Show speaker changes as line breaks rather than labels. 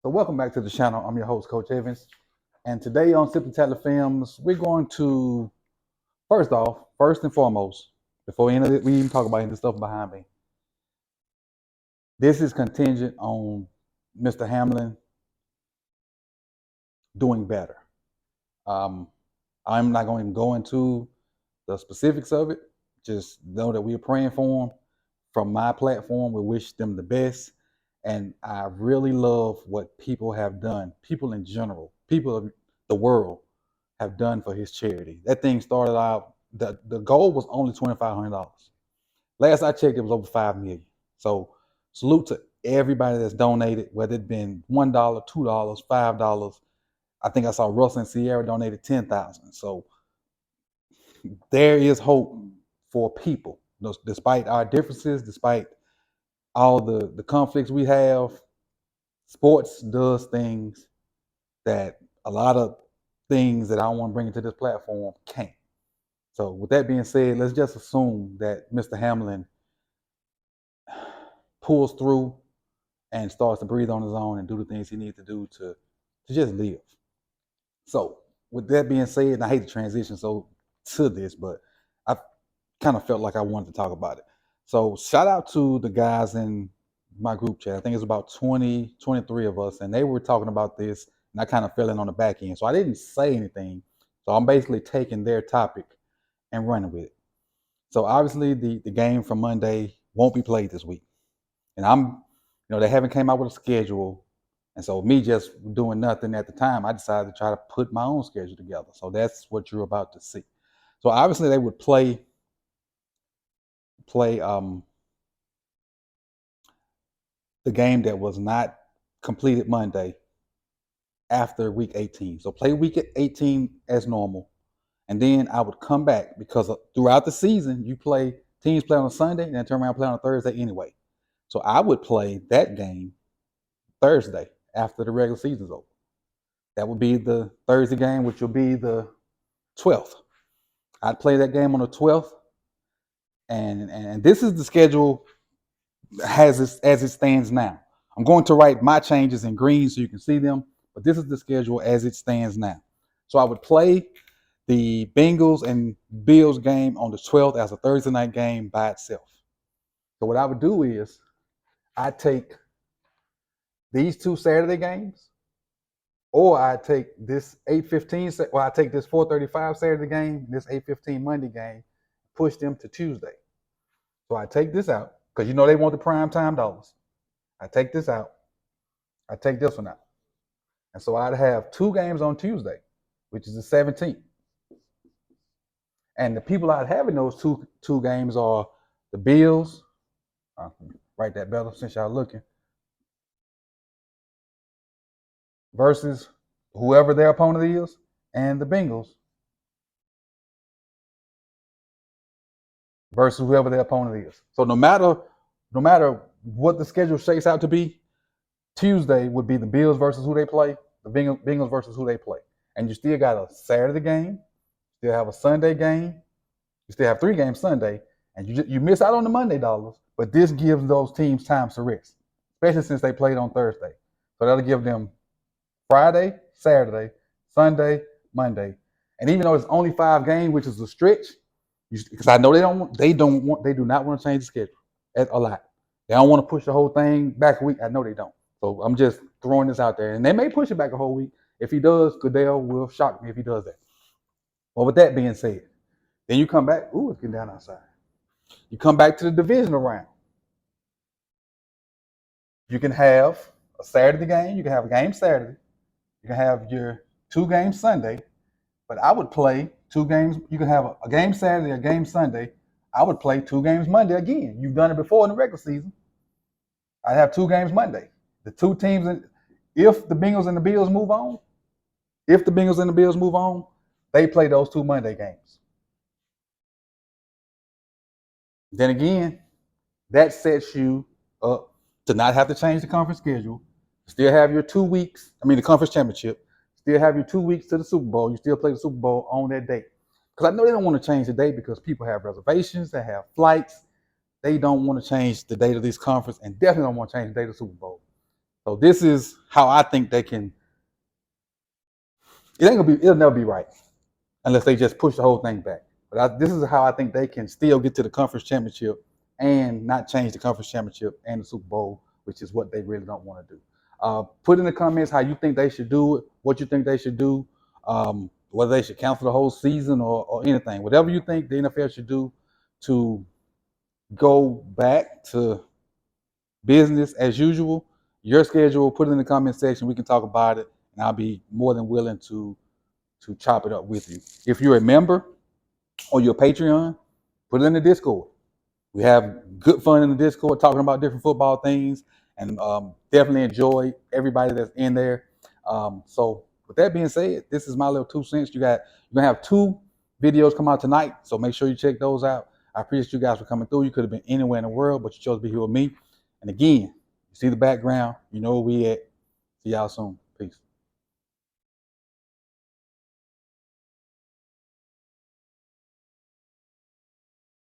So welcome back to the channel. I'm your host, Coach Evans. And today on Sip and Tatler Films, we're going to, first and foremost, before we even talk about any of the stuff behind me, this is contingent on Mr. Hamlin doing better. I'm not going to go into the specifics of it. Just know that we are praying for him. From my platform, we wish them the best. And I really love what people have done, people in general, people of the world have done for his charity. That thing started out, the goal was only $2,500. Last I checked, it was over 5 million. So salute to everybody that's donated, whether it been $1, $2, $5. I think I saw Russell and Sierra donated 10,000. So there is hope for people, despite our differences, despite all the conflicts we have. Sports does things that a lot of things that I want to bring into this platform can't. So with that being said, let's just assume that Mr. Hamlin pulls through and starts to breathe on his own and do the things he needs to do to just live. So with that being said, and I hate to transition to this, but I kind of felt like I wanted to talk about it. So shout out to the guys in my group chat. I think it's about 20, 23 of us, and they were talking about this, and I kind of fell in on the back end. So I didn't say anything. So I'm basically taking their topic and running with it. So obviously the game from Monday won't be played this week. And they haven't came out with a schedule. And so me just doing nothing at the time, I decided to try to put my own schedule together. So that's what you're about to see. So obviously they would play the game that was not completed Monday after week 18. So play week 18 as normal. And then I would come back because throughout the season, teams play on a Sunday and then turn around and play on a Thursday anyway. So I would play that game Thursday after the regular season's over. That would be the Thursday game, which will be the 12th. I'd play that game on the 12th. And this is the schedule as it stands now. I'm going to write my changes in green so you can see them, but this is the schedule as it stands now. So I would play the Bengals and Bills game on the 12th as a Thursday night game by itself. So what I would do is I'd take these two Saturday games, or I'd take this 8:15, or I'd take this 4:35 Saturday game, this 8:15 Monday game, push them to Tuesday. So I take this out, because they want the prime time dollars. I take this out. I take this one out. And so I'd have two games on Tuesday, which is the 17th. And the people I'd have in those two games are the Bills. Write that better since y'all looking. Versus whoever their opponent is, and the Bengals versus whoever their opponent is. So no matter what the schedule shakes out to be, Tuesday would be the Bills versus who they play, the Bengals versus who they play. And you still got a Saturday game, you still have a Sunday game, you still have 3 games Sunday, and you miss out on the Monday dollars, but this gives those teams time to rest, especially since they played on Thursday. So that'll give them Friday, Saturday, Sunday, Monday. And even though it's only 5 games, which is a stretch, because I know they do not want to change the schedule a lot. They don't want to push the whole thing back a week. I know they don't. So I'm just throwing this out there. And they may push it back a whole week. If he does, Goodell will shock me if he does that. Well, with that being said, then you come back. Ooh, it's getting down outside. You come back to the divisional round. You can have a Saturday game. You can have a game Saturday. You can have your 2 games Sunday. But I would play 2 games. You can have a game Saturday, a game Sunday. I would play 2 games Monday again. You've done it before in the regular season. I'd have 2 games Monday. The 2 teams, if the Bengals and the Bills move on, they play those 2 Monday games. Then again, that sets you up to not have to change the conference schedule. Still have your 2 weeks, the conference championship. Still have your 2 weeks to the Super Bowl. You still play the Super Bowl on that date. Because I know they don't want to change the date because people have reservations, they have flights. They don't want to change the date of this conference and definitely don't want to change the date of the Super Bowl. So this is how I think they can. It'll never be right unless they just push the whole thing back. But this is how I think they can still get to the conference championship and not change the conference championship and the Super Bowl, which is what they really don't want to do. Put in the comments how you think they should do it, what you think they should do, whether they should cancel the whole season or anything. Whatever you think the NFL should do to go back to business as usual, your schedule, put it in the comment section. We can talk about it, and I'll be more than willing to chop it up with you. If you're a member or you're a Patreon, put it in the Discord. We have good fun in the Discord talking about different football things, and definitely enjoy everybody that's in there. So with that being said, this is my little 2 cents. You're gonna have 2 videos come out tonight, so make sure you check those out. I appreciate you guys for coming through. You could have been anywhere in the world, but you chose to be here with me. And again, you see the background, you know where we at. See y'all soon. Peace.